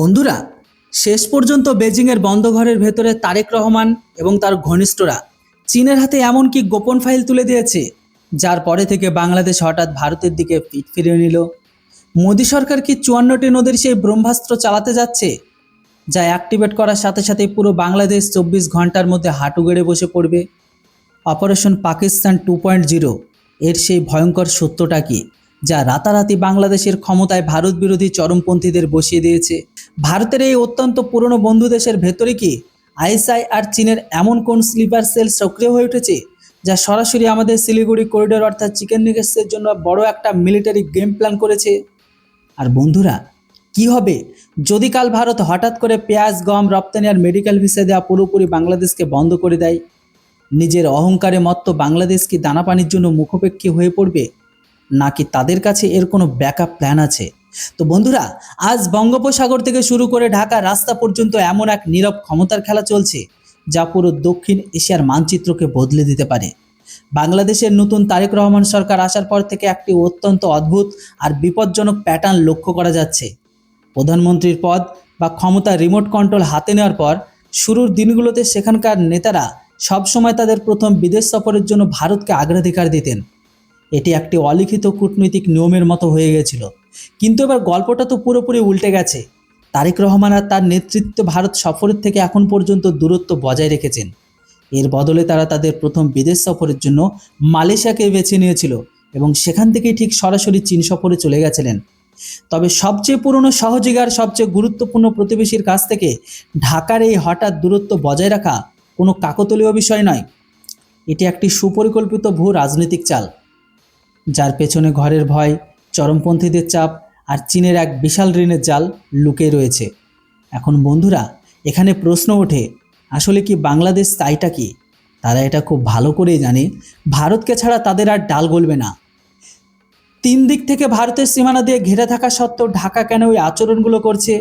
বন্ধুরা, শেষ পর্যন্ত বেজিংয়ের বন্ধ ঘরের ভেতরে তারেক রহমান এবং তার ঘনিষ্ঠরা চীনের হাতে এমন কি গোপন ফাইল তুলে দিয়েছে, যার পরে থেকে বাংলাদেশ হঠাৎ ভারতের দিকে পিঠ ফিরিয়ে নিল। মোদী সরকার কি 54টি নদীর সেই ব্রহ্মাস্ত্র চালাতে যাচ্ছে, যা অ্যাক্টিভেট করার সাথে সাথে পুরো বাংলাদেশ 24 ঘন্টার মধ্যে হাঁটু গেড়ে বসে পড়বে? অপারেশন পাকিস্তান 2.0 এর সেই ভয়ঙ্কর সত্যটা কি, যা রাতারাতি বাংলাদেশের ক্ষমতায় ভারত বিরোধী চরমপন্থীদের বসিয়ে দিয়েছে? ভারতের এই অত্যন্ত পুরনো বন্ধু দেশের ভেতরে কি আইএসআই আর চীনের এমন কোন স্লিপার সেল সক্রিয় হয়ে উঠেছে, যা সরাসরি আমাদের শিলিগুড়ি করিডোর অর্থাৎ চিকেন নিগেটসের জন্য বড় একটা মিলিটারি গেম প্ল্যান করেছে? আর বন্ধুরা, কি হবে যদি কাল ভারত হঠাৎ করে পেঁয়াজ, গম রপ্তানি আর মেডিকেল ভিসা দেওয়া পুরোপুরি বাংলাদেশকে বন্ধ করে দেয়? নিজের অহংকারে মত্ত বাংলাদেশ কি দানা পানির জন্য মুখোপেক্ষী হয়ে পড়বে, নাকি তাদের কাছে এর কোনো ব্যাকআপ প্ল্যান আছে? তো বন্ধুরা, আজ বঙ্গোপসাগর থেকে শুরু করে ঢাকা রাস্তা পর্যন্ত এমন এক নীরব ক্ষমতার খেলা চলছে, যা পুরো দক্ষিণ এশিয়ার মানচিত্রকে বদলে দিতে পারে। বাংলাদেশের নতুন তারেক রহমান সরকার আসার পর থেকে একটি অত্যন্ত অদ্ভুত আর বিপজ্জনক প্যাটার্ন লক্ষ্য করা যাচ্ছে। প্রধানমন্ত্রীর পদ বা ক্ষমতা রিমোট কন্ট্রোল হাতে নেওয়ার পর শুরুর দিনগুলোতে সেখানকার নেতারা সবসময় তাদের প্রথম বিদেশ সফরের জন্য ভারতকে অগ্রাধিকার দিতেন। এটি একটি অলিখিত কূটনৈতিক নিয়মের মতো হয়ে গেছিল। কিন্তু এবার গল্পটা তো পুরোপুরি উল্টে গেছে। তারেক রহমান আর তার নেতৃত্বে ভারত সফরের থেকে এখন পর্যন্ত দূরত্ব বজায় রেখেছেন। এর বদলে তারা তাদের প্রথম বিদেশ সফরের জন্য মালয়েশিয়াকে বেছে নিয়েছিল এবং সেখান থেকেই ঠিক সরাসরি চীন সফরে চলে গেছিলেন। তবে সবচেয়ে পুরনো সহযোগী আর সবচেয়ে গুরুত্বপূর্ণ প্রতিবেশীর কাছ থেকে ঢাকার এই হঠাৎ দূরত্ব বজায় রাখা কোনো কাকতালীয় বিষয় নয়। এটি একটি সুপরিকল্পিত ভূ রাজনৈতিক চাল, যার পেছনে ঘরের ভয়, চরমপন্থীদের চাপ আর চীনের এক বিশাল ঋণের জাল লুকিয়ে রয়েছে। এখন বন্ধুরা, এখানে প্রশ্ন ওঠে, আসলে কি বাংলাদেশ চাইটা কি? তারা এটা খুব ভালো করেই জানে, ভারতকে ছাড়া তাদের আর ডাল গলবে না। 3 দিক থেকে ভারতের সীমানা দিয়ে ঘিরে থাকা সত্ত্বেও ঢাকা কেন ওই আচরণগুলো করছে,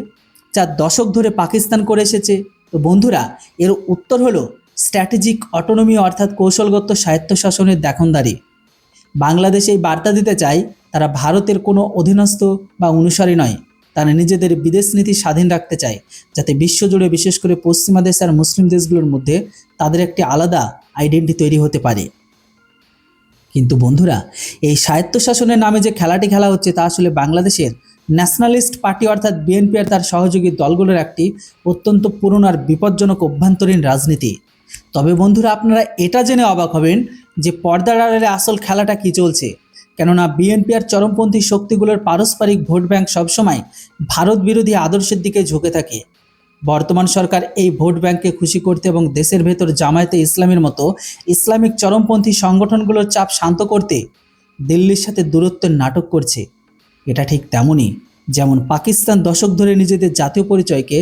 যা দশক ধরে পাকিস্তান করে এসেছে? তো বন্ধুরা, এর উত্তর হলো স্ট্র্যাটেজিক অটোনমি, অর্থাৎ কৌশলগত স্বায়ত্তশাসনের দেখনদারি। বাংলাদেশ এই বার্তা দিতে চায় তারা ভারতের কোনো অধীনস্থ বা অনুসারী নয়। তারা নিজেদের বিদেশ নীতি স্বাধীন রাখতে চায়, যাতে বিশ্বজুড়ে বিশেষ করে পশ্চিমা দেশ আর মুসলিম দেশগুলোর মধ্যে তাদের একটি আলাদা আইডেন্টি তৈরি হতে পারে। কিন্তু বন্ধুরা, এই স্বায়ত্তশাসনের নামে যে খেলাটি খেলা হচ্ছে, তা আসলে বাংলাদেশের ন্যাশনালিস্ট পার্টি অর্থাৎ বিএনপি আর তার সহযোগী দলগুলোর একটি অত্যন্ত পুরনো আর বিপজ্জনক অভ্যন্তরীণ রাজনীতি। তবে বন্ধুরা, আপনারা এটা জেনে অবাক হবেন যে পর্দার আড়ালে আসল খেলাটা কি চলছে। কেননা বিএনপি আর চরমপন্থী শক্তিগুলোর পারস্পরিক ভোট ব্যাংক সবসময় ভারত বিরোধী আদর্শের দিকে ঝুঁকে থাকে। বর্তমান সরকার এই ভোট ব্যাংককে খুশি করতে এবং দেশের ভেতর জামায়াতে ইসলামের মতো ইসলামিক চরমপন্থী সংগঠনগুলোর চাপ শান্ত করতে দিল্লির সাথে দূরত্বের নাটক করছে। এটা ঠিক তেমনই যেমন পাকিস্তান দশক ধরে নিজেদের জাতীয় পরিচয়কে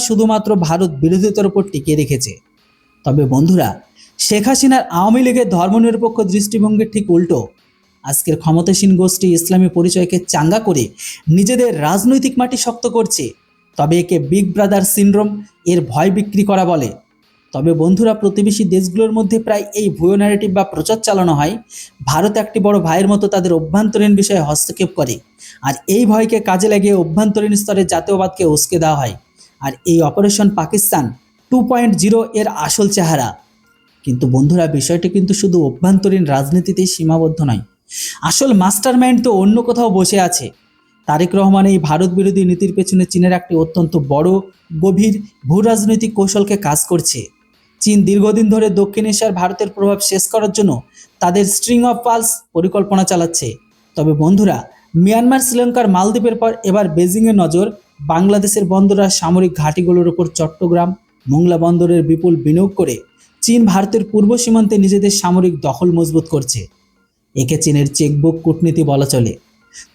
শুধুমাত্র ভারত বিরোধিতার উপর টিকিয়ে রেখেছে। তবে বন্ধুরা, শেখ হাসিনার আওয়ামী লীগের ধর্মনিরপেক্ষ দৃষ্টিভঙ্গির ঠিক উল্টো। আজকের ক্ষমতাসীন গোষ্ঠী ইসলামী পরিচয়কে চাঙ্গা করে নিজেদের রাজনৈতিক মাটি শক্ত করছে। তবে একে বিগ ব্রাদার সিনড্রোম, এর ভয় বিক্রি করা বলে। তবে বন্ধুরা, প্রতিবেশী দেশগুলোর মধ্যে প্রায় এই ভুয়ো ন্যারেটিভ বা প্রচার চালানো হয় ভারত একটি বড় ভাইয়ের মতো তাদের অভ্যন্তরীণ বিষয়ে হস্তক্ষেপ করে, আর এই ভয়কে কাজে লাগিয়ে অভ্যন্তরীণ স্তরে জাতীয়বাদকে উস্কে দেওয়া হয়। আর এই অপারেশন পাকিস্তান 2.0 এর আসল চেহারা। কিন্তু বন্ধুরা, বিষয়টি কিন্তু শুধু অভ্যন্তরীণ রাজনীতিতেই সীমাবদ্ধ নয়। আসল মাস্টারমাইন্ড তো অন্য কোথাও বসে আছে। তারেক রহমান এই ভারত বিরোধী নীতির পেছনে চীনের একটি অত্যন্ত বড়, গভীর ভূ রাজনৈতিক কৌশলকে কাজ করছে। চীন দীর্ঘদিন ধরে দক্ষিণ এশিয়ার ভারতের প্রভাব শেষ করার জন্য তাদের স্ট্রিং অফ পালস পরিকল্পনা চালাচ্ছে। তবে বন্ধুরা, মিয়ানমার, শ্রীলঙ্কার, মালদ্বীপের পর এবার বেজিংয়ের নজর বাংলাদেশের বন্দর আর সামরিক ঘাঁটিগুলোর উপর। চট্টগ্রাম, মোংলা বন্দরের বিপুল বিনিয়োগ করে চীন ভারতের পূর্ব সীমান্তে নিজেদের সামরিক দখল মজবুত করছে। একে চীনের চেকবুক কূটনীতি বলা চলে।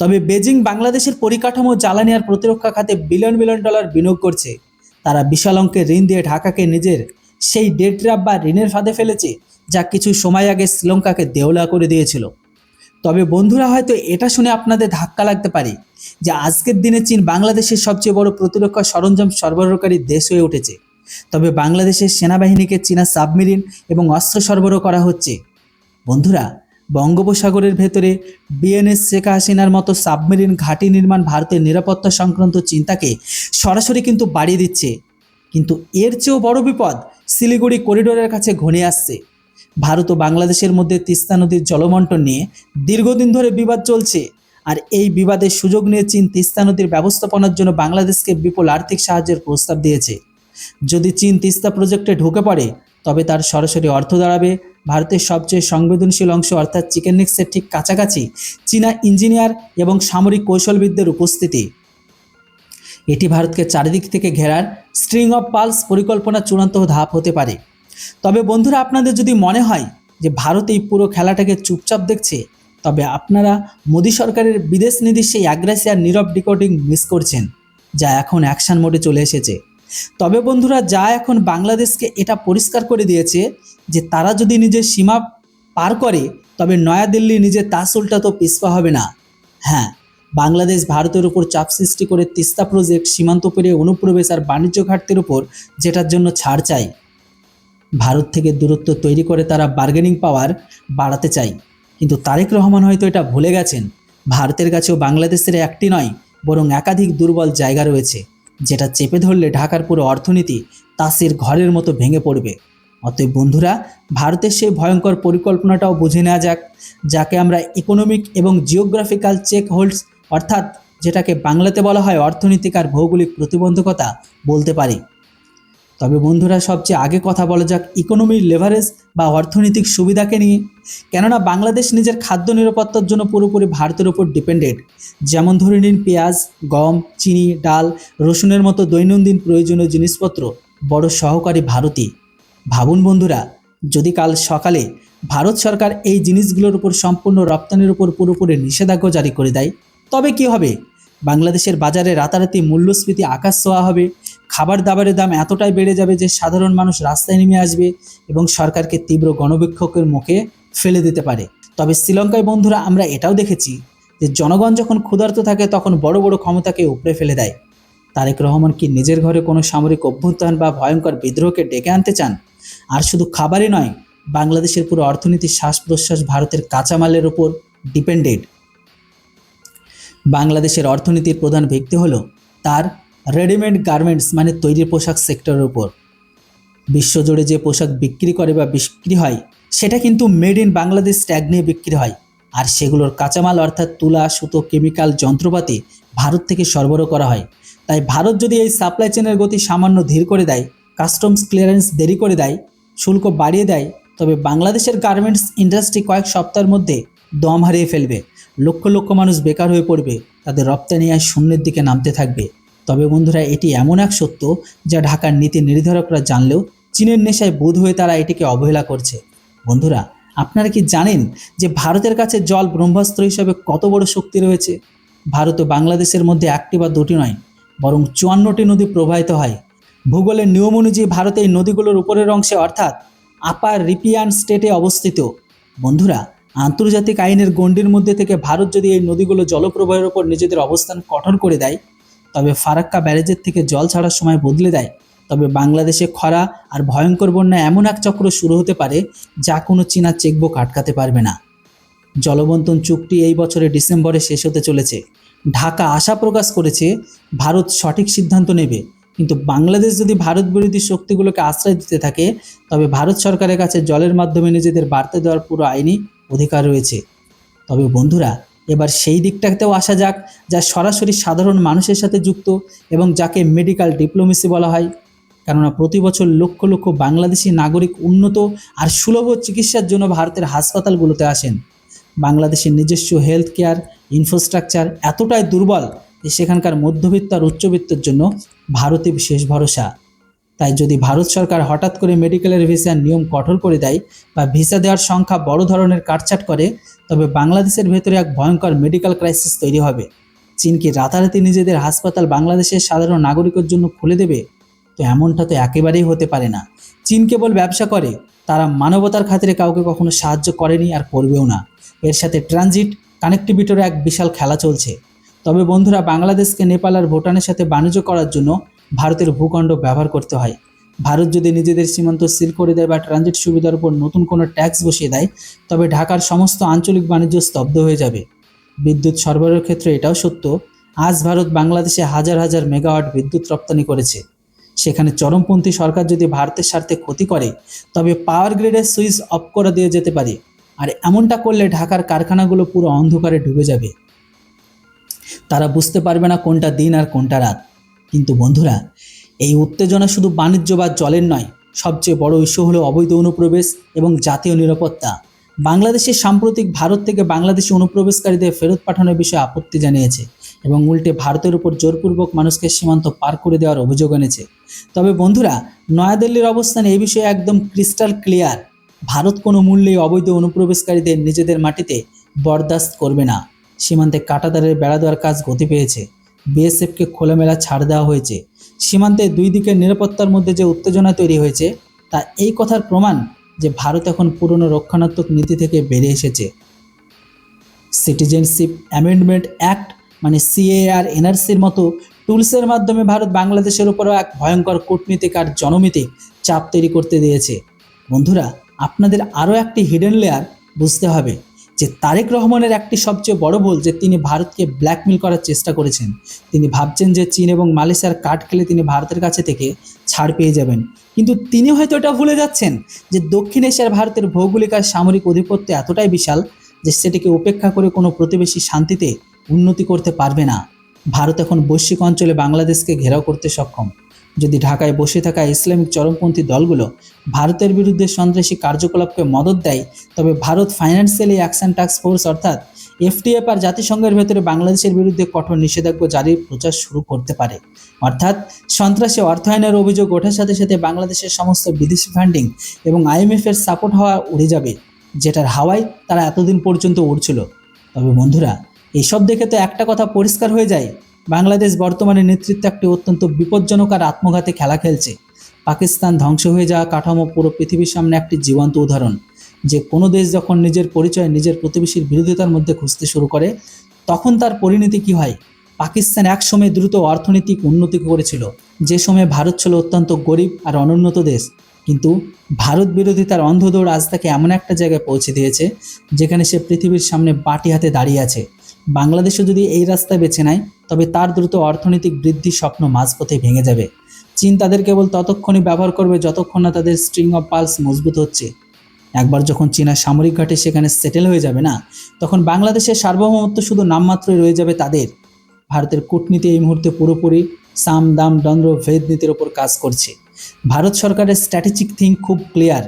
তবে বেজিং বাংলাদেশের পরিকাঠামো, জ্বালানি আর প্রতিরক্ষা খাতে বিলিয়ন বিলিয়ন ডলার বিনিয়োগ করছে। তারা বিশাল অঙ্কের ঋণ দিয়ে ঢাকাকে নিজের সেই ডেট ট্র্যাপ বা ঋণের ফাঁদে ফেলেছে, যা কিছু সময় আগে শ্রীলঙ্কাকে দেওলা করে দিয়েছিল। তবে বন্ধুরা, হয়তো এটা শুনে আপনাদের ধাক্কা লাগতে পারে যে আজকের দিনে চীন বাংলাদেশের সবচেয়ে বড় প্রতিরক্ষা সরঞ্জাম সরবরাহকারী দেশ হয়ে উঠেছে। তবে বাংলাদেশের সেনাবাহিনীকে চীনা সাবমেরিন এবং অস্ত্র সরবরাহ করা হচ্ছে। বন্ধুরা, বঙ্গোপসাগরের ভেতরে বিএনএস শেখ হাসিনার মতো সাবমেরিন ঘাঁটি নির্মাণ ভারতের নিরাপত্তা সংক্রান্ত চিন্তাকে সরাসরি কিন্তু বাড়িয়ে দিচ্ছে। কিন্তু এর চেয়েও বড় বিপদ শিলিগুড়ি করিডোরের কাছে ঘনিয়ে আসছে। ভারত ও বাংলাদেশের মধ্যে তিস্তা নদীর জলবন্টন নিয়ে দীর্ঘদিন ধরে বিবাদ চলছে, আর এই বিবাদের সুযোগ নিয়ে চীন তিস্তা নদীর ব্যবস্থাপনার জন্য বাংলাদেশকে বিপুল আর্থিক সাহায্যের প্রস্তাব দিয়েছে। যদি চীন তিস্তা প্রজেক্টে ঢুকে পড়ে তবে তার সরাসরি অর্থ দাঁড়াবে ভারতের সবচেয়ে সংবেদনশীল অংশ অর্থাৎ চিকেন নেক্সের ঠিক কাছাকাছি চীনা ইঞ্জিনিয়ার এবং সামরিক কৌশলবিদদের উপস্থিতি। এটি ভারতকে চারিদিক থেকে ঘেরার স্ট্রিং অফ পালস পরিকল্পনা চূড়ান্ত ধাপ হতে পারে। তবে বন্ধুরা, আপনাদের যদি মনে হয় যে ভারত এই পুরো খেলাটাকে চুপচাপ দেখছে, তবে আপনারা মোদী সরকারের বিদেশ নীতির সেই অ্যাগ্রেসিভ নীরব ডিকোডিং মিস করছেন, যা এখন অ্যাকশন মোডে চলে এসেছে। তবে বন্ধুরা, যা এখন বাংলাদেশকে এটা পরিষ্কার করে দিয়েছে যে তারা যদি নিজের সীমা পার করে তবে নয়াদিল্লি নিজের তাস উল্টাতেও পিছপা হবে না। হ্যাঁ, বাংলাদেশ ভারতের উপর চাপ সৃষ্টি করে তিস্তা প্রজেক্ট, সীমান্ত পেরিয়ে অনুপ্রবেশ আর বাণিজ্য ঘাটতির উপর যেটার জন্য ছাড় চাই। ভারত থেকে দূরত্ব তৈরি করে তারা বার্গেনিং পাওয়ার বাড়াতে চায়। কিন্তু তারেক রহমান হয়তো এটা ভুলে গেছেন, ভারতের কাছেও বাংলাদেশের একটি নয় বরং একাধিক দুর্বল জায়গা রয়েছে, যেটা চেপে ধরলে ঢাকার পুরো অর্থনীতি তাসের ঘরের মতো ভেঙে পড়বে। অতএব বন্ধুরা, ভারতের সেই ভয়ঙ্কর পরিকল্পনাটাও বুঝে নেওয়া যাক, যাকে আমরা ইকোনমিক এবং জিওগ্রাফিক্যাল চেক হোল্ডস, অর্থাৎ যেটাকে বাংলাতে বলা হয় অর্থনৈতিক আর ভৌগোলিক প্রতিবন্ধকতা বলতে পারি। তবে বন্ধুরা, সবচেয়ে আগে কথা বলা যাক ইকোনমির লেভারেজ বা অর্থনৈতিক সুবিধাকে নিয়ে। কেননা বাংলাদেশ নিজের খাদ্য নিরাপত্তার জন্য পুরোপুরি ভারতের উপর ডিপেন্ডেন্ট। যেমন ধরে নিন পেঁয়াজ, গম, চিনি, ডাল, রসুনের মতো দৈনন্দিন প্রয়োজনীয় জিনিসপত্র বড় সহকারী ভারতই। ভাবুন বন্ধুরা, যদি কাল সকালে ভারত সরকার এই জিনিসগুলোর উপর সম্পূর্ণ রপ্তানির উপর পুরোপুরি নিষেধাজ্ঞা জারি করে দেয়, তবে কি হবে? বাংলাদেশের বাজারে রাতারাতি মূল্যস্ফীতি আকাশ ছোঁয়া হবে। খাবার দাবারের দাম এতটাই বেড়ে যাবে যে সাধারণ মানুষ রাস্তায় নেমে আসবে এবং সরকারকে তীব্র গণবিক্ষোভের মুখে ফেলে দিতে পারে। তবে শ্রীলঙ্কায় বন্ধুরা আমরা এটাও দেখেছি যে জনগণ যখন ক্ষুধার্ত থাকে তখন বড় বড় ক্ষমতাকে উপড়ে ফেলে দেয়। তারেক রহমান কি নিজের ঘরে কোনো সামরিক অভ্যুত্থান বা ভয়ঙ্কর বিদ্রোহকে ডেকে আনতে চান? আর শুধু খাবারই নয়, বাংলাদেশের পুরো অর্থনীতির শ্বাস প্রশ্বাস ভারতের কাঁচামালের উপর ডিপেন্ডেন্ট। বাংলাদেশের অর্থনীতির প্রধান ভিত্তি হলো তার রেডিমেড গার্মেন্টস মানে তৈরি পোশাক সেক্টরের উপর। বিশ্বজুড়ে যে পোশাক বিক্রি করে বা বিক্রি হয় সেটা কিন্তু মেড ইন বাংলাদেশ ট্যাগ নিয়ে বিক্রি হয়, আর সেগুলোর কাঁচামাল অর্থাৎ তুলা, সুতো, কেমিক্যাল, যন্ত্রপাতি ভারত থেকে সরবরাহ করা হয়। তাই ভারত যদি এই সাপ্লাই চেনের গতি সামান্য ধীর করে দেয়, কাস্টমস ক্লিয়ারেন্স দেরি করে দেয়, শুল্ক বাড়িয়ে দেয়, তবে বাংলাদেশের গার্মেন্টস ইন্ডাস্ট্রি কয়েক সপ্তাহের মধ্যে দম হারিয়ে ফেলবে। লক্ষ লক্ষ মানুষ বেকার হয়ে পড়বে, তাদের রপ্তানি আয় শূন্যের দিকে নামতে থাকবে। তবে বন্ধুরা, এটি এমন এক সত্য যা ঢাকার নীতি নির্ধারকরা জানলেও চীনের নেশায় বোধ হয়ে তারা এটিকে অবহেলা করছে। বন্ধুরা, আপনারা কি জানেন যে ভারতের কাছে জল ব্রহ্মাস্ত্র হিসাবে কত বড় শক্তি রয়েছে? ভারত ও বাংলাদেশের মধ্যে একটি বা দুটি নয় বরং 54টি নদী প্রবাহিত হয়। ভূগোলের নিয়ম অনুযায়ী ভারত এই নদীগুলোর উপরের অংশে অর্থাৎ আপার রিপিয়ান স্টেটে অবস্থিত। বন্ধুরা, আন্তর্জাতিক আইনের গণ্ডির মধ্যে থেকে ভারত যদি এই নদীগুলো জলপ্রবাহের ওপর নিজেদের অবস্থান কঠোর করে দেয়, তবে ফারাক্কা ব্যারেজের থেকে জল ছাড়ার সময় বদলে দেয়, তবে বাংলাদেশে খরা আর ভয়ঙ্কর বন্যা এমন এক চক্র শুরু হতে পারে যা কোনো চীনা চেকবুক আটকাতে পারবে না। জলবন্টন চুক্তি এই বছরের ডিসেম্বরে শেষ হতে চলেছে। ঢাকা আশা প্রকাশ করেছে ভারত সঠিক সিদ্ধান্ত নেবে, কিন্তু বাংলাদেশ যদি ভারত বিরোধী শক্তিগুলোকে আশ্রয় দিতে থাকে তবে ভারত সরকারের কাছে জলের মাধ্যমে নিজেদের বার্তা দেওয়ার পুরো আইনি অধিকার রয়েছে। তবে বন্ধুরা, এবার সেই দিকটাতেও আসা যাক যা সরাসরি সাধারণ মানুষের সাথে যুক্ত এবং যাকে মেডিকেল ডিপ্লোমেসি বলা হয়। কেননা প্রতি বছর লক্ষ লক্ষ বাংলাদেশি নাগরিক উন্নত আর সুলভ চিকিৎসার জন্য ভারতের হাসপাতালগুলোতে আসেন। বাংলাদেশের নিজস্ব হেলথ কেয়ার ইনফ্রাস্ট্রাকচার এতটাই দুর্বল যে সেখানকার মধ্যবিত্ত আর উচ্চবিত্তের জন্য ভারতই শেষ ভরসা। তাই যদি ভারত সরকার হঠাৎ করে মেডিকেলের ভিসার নিয়ম কঠোর করে দেয় বা ভিসা দেওয়ার সংখ্যা বড় ধরনের কাটছাট করে, তবে বাংলাদেশের ভেতরে এক ভয়ঙ্কর মেডিকেল ক্রাইসিস তৈরি হবে। চীন কি রাতারাতি নিজেদের হাসপাতাল বাংলাদেশের সাধারণ নাগরিকের জন্য খুলে দেবে? তো এমনটা তো একেবারেই হতে পারে না। চীন কেবল ব্যবসা করে, তারা মানবতার খাতিরে কাউকে কখনো সাহায্য করেনি আর করবেও না। এর সাথে ট্রানজিট কানেক্টিভিটির এক বিশাল খেলা চলছে। তবে বন্ধুরা, বাংলাদেশকে নেপাল আর ভুটানের সাথে বাণিজ্য করার জন্য ভারতের ভূখণ্ড ব্যবহার করতে হয়। ভারত যদি নিজেদের সীমান্ত সিল করে দেয় বা ট্রানজিট সুবিধার উপর নতুন কোনো ট্যাক্স বসিয়ে দেয়, তবে ঢাকার সমস্ত আঞ্চলিক বাণিজ্য স্তব্ধ হয়ে যাবে। বিদ্যুৎ সরবরাহের ক্ষেত্রে এটাও সত্য, আজ ভারত বাংলাদেশে হাজার হাজার মেগাওয়াট বিদ্যুৎ রপ্তানি করেছে। সেখানে চরমপন্থী সরকার যদি ভারতের স্বার্থে ক্ষতি করে, তবে পাওয়ার গ্রিডের সুইচ অফ করে দিয়ে যেতে পারে। আর এমনটা করলে ঢাকার কারখানাগুলো পুরো অন্ধকারে ডুবে যাবে। তারা বুঝতে পারবে না কোনটা দিন আর কোনটা রাত। কিন্তু বন্ধুরা, এই উত্তেজনা শুধু বাণিজ্য বা জলের নয়, সবচেয়ে বড় ইস্যু হলো অবৈধ অনুপ্রবেশ এবং জাতীয় নিরাপত্তা। বাংলাদেশের সাম্প্রতিক ভারত থেকে বাংলাদেশি অনুপ্রবেশকারীদের ফেরত পাঠানোর বিষয়ে আপত্তি জানিয়েছে এবং উল্টে ভারতের উপর জোরপূর্বক মানুষকে সীমান্ত পার করে দেওয়ার অভিযোগ এনেছে। তবে বন্ধুরা, নয়াদিল্লির অবস্থান এই বিষয়ে একদম ক্রিস্টাল ক্লিয়ার। ভারত কোনো মূল্যেই অবৈধ অনুপ্রবেশকারীদের নিজেদের মাটিতে বরদাস্ত করবে না। সীমান্তে কাঁটাতারের বেড়া দেওয়ার কাজ গতি পেয়েছে। বিএসএফকে খোলামেলা ছাড় দেওয়া হয়েছে। সীমান্তে দুই দিকের নিরাপত্তার মধ্যে যে উত্তেজনা তৈরি হয়েছে, তা এই কথার প্রমাণ যে ভারত এখন পুরনো রক্ষণাত্মক নীতি থেকে বেরিয়ে এসেছে। সিটিজেনশিপ অ্যামেন্ডমেন্ট অ্যাক্ট মানে সিএএ আর এনআরসির মতো টুলসের মাধ্যমে ভারত বাংলাদেশের উপরও এক ভয়ঙ্কর কূটনীতিক আর জনমিতিক চাপ তৈরি করতে দিয়েছে। বন্ধুরা, আপনাদের আরও একটি হিডেন লেয়ার বুঝতে হবে, যে তারেক রহমানের একটি সবচেয়ে বড় ভুল যে তিনি ভারতকে ব্ল্যাকমেল করার চেষ্টা করেছেন। তিনি ভাবছেন যে চীন এবং মালয়েশিয়ার কাঠ খেলে তিনি ভারতের কাছে থেকে ছাড় পেয়ে যাবেন, কিন্তু তিনি হয়তো এটা ভুলে যাচ্ছেন যে দক্ষিণ এশিয়ার ভারতের ভৌগোলিক আর সামরিক আধিপত্য এতটাই বিশাল যে সেটিকে উপেক্ষা করে কোনো প্রতিবেশী শান্তিতে উন্নতি করতে পারবে না। ভারত এখন বৈশ্বিক অঞ্চলে বাংলাদেশকে ঘেরাও করতে সক্ষম। যদি ঢাকায় বসে থাকা ইসলামিক চরমপন্থী দলগুলো ভারতের বিরুদ্ধে সন্ত্রাসী কার্যকলাপকে মদত দেয়, তবে Bharat financially action task force অর্থাৎ এফটিএফ আর জাতিসংঘের ভেতরে বাংলাদেশের বিরুদ্ধে কঠোর নিষেধাজ্ঞা জারির প্রচার শুরু করতে পারে। অর্থাৎ সন্ত্রাসী অর্থায়নের অভিযোগ ওঠার সাথে সাথে বাংলাদেশের সমস্ত বিদেশি ফান্ডিং এবং আইএমএফের সাপোর্ট হওয়া উড়ে যাবে, যেটার হাওয়ায় তারা এতদিন পর্যন্ত উড়ছিল। তবে বন্ধুরা, এইসব দেখে তো একটা কথা পরিষ্কার হয়ে যায়, বাংলাদেশ বর্তমানে নেতৃত্বে একটি অত্যন্ত বিপজ্জনক আর আত্মঘাতী খেলা খেলছে। পাকিস্তান ধ্বংস হয়ে যাওয়া কাঠামো পুরো পৃথিবীর সামনে একটি জীবন্ত উদাহরণ যে কোনো দেশ যখন নিজের পরিচয় নিজের প্রতিবেশীর বিরোধিতার মধ্যে খুঁজতে শুরু করে, তখন তার পরিণতি কী হয়। পাকিস্তান একসময় দ্রুত অর্থনৈতিক উন্নতি করেছিল, যে সময় ভারত ছিল অত্যন্ত গরিব আর অনুন্নত দেশ। কিন্তু ভারত বিরোধিতার অন্ধদৌড় আজ তাকে এমন একটা জায়গায় পৌঁছে দিয়েছে যেখানে সে পৃথিবীর সামনে বাটি হাতে দাঁড়িয়ে আছে। বাংলাদেশও যদি এই রাস্তা বেছে নেয়, তবে তার দ্রুত অর্থনৈতিক বৃদ্ধির স্বপ্ন মাঝপথে ভেঙে যাবে। চীন তাদের কেবল ততক্ষণই ব্যবহার করবে যতক্ষণ না তাদের স্ট্রিং অফ পালস মজবুত হচ্ছে। একবার যখন চীনা সামরিক ঘাঁটি সেখানে সেটেল হয়ে যাবে না, তখন বাংলাদেশের সার্বভৌমত্ব শুধু নামমাত্রই রয়ে যাবে তাদের। ভারতের কূটনীতি এই মুহূর্তে পুরোপুরি সাম দাম দন্দ্র ভেদ নীতির ওপর কাজ করছে। ভারত সরকারের স্ট্র্যাটেজিক থিঙ্ক খুব ক্লিয়ার।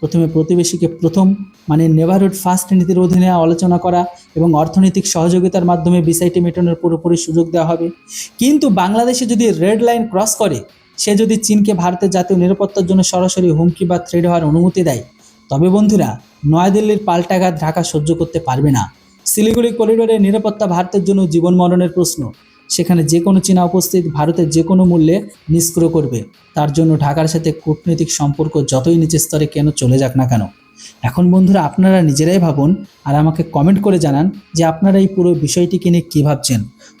প্রথমে প্রতিবেশীকে প্রথম মানে নেভারহুড ফার্স্ট নীতির অধীনে আলোচনা করা এবং অর্থনৈতিক সহযোগিতার মাধ্যমে বিষয়টি মেটানোর পুরোপুরি সুযোগ দেওয়া হবে। কিন্তু বাংলাদেশে যদি রেড লাইন ক্রস করে, সে যদি চীনকে ভারতের জাতীয় নিরাপত্তার জন্য সরাসরি হুমকি বা থ্রেড হওয়ার অনুমতি দেয়, তবে বন্ধুরা, নয়াদিল্লির পাল্টাঘাত ঢাকা সহ্য করতে পারবে না। শিলিগুড়ি করিডোরের নিরাপত্তা ভারতের জন্য জীবন মরণের প্রশ্ন। সেখানে যে কোনো চীনা উপস্থিত ভারতের যে কোনো মূল্যে নিষ্ক্রিয় করবে। তার জন্য ঢাকার সাথে কূটনৈতিক সম্পর্ক যতই নিচের স্তরে কেন চলে যাক না কেন। এখন বন্ধুরা, আপনারা নিজেরাই ভাবুন আর আমাকে কমেন্ট করে জানান যে আপনারা এই পুরো বিষয়টিকে নিয়ে কী ভাবছেন।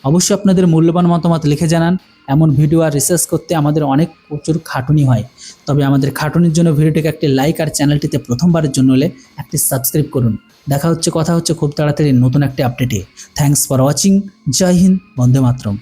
অবশ্যই আপনাদের মূল্যবান মতামত লিখে জানান। এমন ভিডিও আর রিসার্চ করতে আমাদের প্রচুর খাটুনি হয়, তবে আমাদের খাটুনির জন্য ভিডিওটিকে একটি লাইক আর চ্যানেলটিতে প্রথমবারের জন্য হলে একটি সাবস্ক্রাইব করুন। কথা হচ্ছে খুব তাড়াতাড়ি নতুন একটি আপডেটে। Thanks for watching. জয় হিন্দ, বন্দে মাতরম।